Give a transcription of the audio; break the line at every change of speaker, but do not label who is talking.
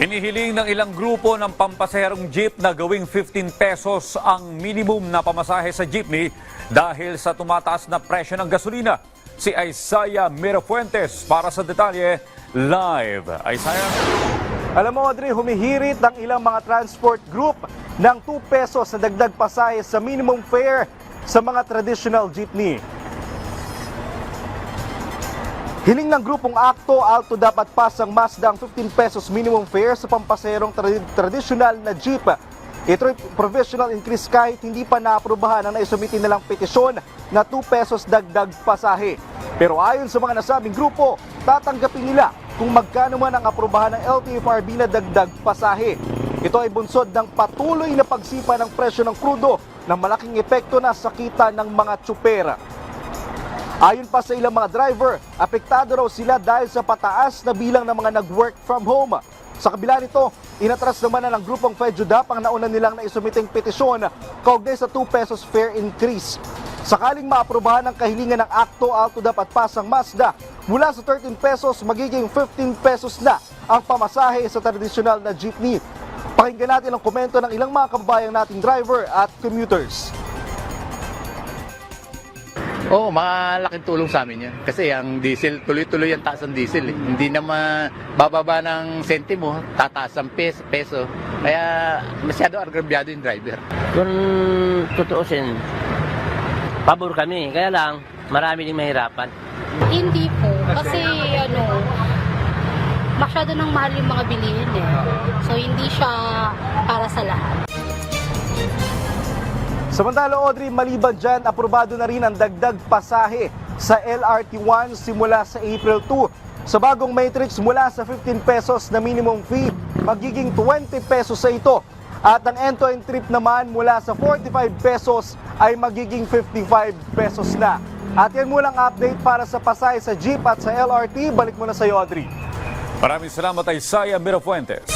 Hinihiling ng ilang grupo ng pampasaherong jeep na gawing 15 pesos ang minimum na pamasahe sa jeepney dahil sa tumataas na presyo ng gasolina. Si Isaiah Mirafuentes para sa detalye live. Isaiah?
Alam mo, Audrey, humihirit ang ilang mga transport group ng 2 pesos na dagdag pasahe sa minimum fare sa mga traditional jeepney. Hiling ng grupong Akto, Alto dapat pasang Mazda ang 15 pesos minimum fare sa pampaserong traditional na jeep. Ito'y provisional increase kahit hindi pa naaprubahan ang naisumiti nilang petisyon na 2 pesos dagdag pasahe. Pero ayon sa mga nasabing grupo, tatanggapin nila kung magkano man ang aprubahan ng LTFRB na dagdag pasahe. Ito ay bunsod ng patuloy na pagsipa ng presyo ng krudo na malaking epekto na sa kita ng mga tsupera. Ayon pa sa ilang mga driver, apektado raw sila dahil sa pataas na bilang ng mga nag-work from home. Sa kabila nito, inatras naman na ng grupong FEDJUDAP ang nauna nilang naisumiting petisyon kaugnay sa 2 pesos fare increase. Sakaling maaprubahan ang kahilingan ng Akto, Alto dapat pasang Mazda, mula sa 13 pesos magiging 15 pesos na ang pamasahe sa tradisyonal na jeepney. Pakinggan natin ang komento ng ilang mga kababayang nating driver at commuters.
Oo, malaking tulong sa amin yan. Kasi ang diesel, tuloy-tuloy ang taas ng diesel. Hindi naman bababa ng sentimo, tataas ang peso. Kaya masyado agrabyado yung driver.
Kung tutuusin, pabor kami. Kaya lang, marami ding mahirapan.
Hindi po. Kasi masyado nang mahal yung mga bilihin eh. So hindi siya para sa lahat.
Samantala, Audrey, maliban dyan, aprobado na rin ang dagdag pasahe sa LRT1 simula sa April 2. Sa bagong matrix, mula sa 15 pesos na minimum fee, magiging 20 pesos sa ito. At ang end-to-end trip naman mula sa 45 pesos ay magiging 55 pesos na. At yan mulang update para sa pasahe sa jeep at sa LRT. Balik mo na sa iyo, Audrey.
Maraming salamat, Isaiah Mirafuentes.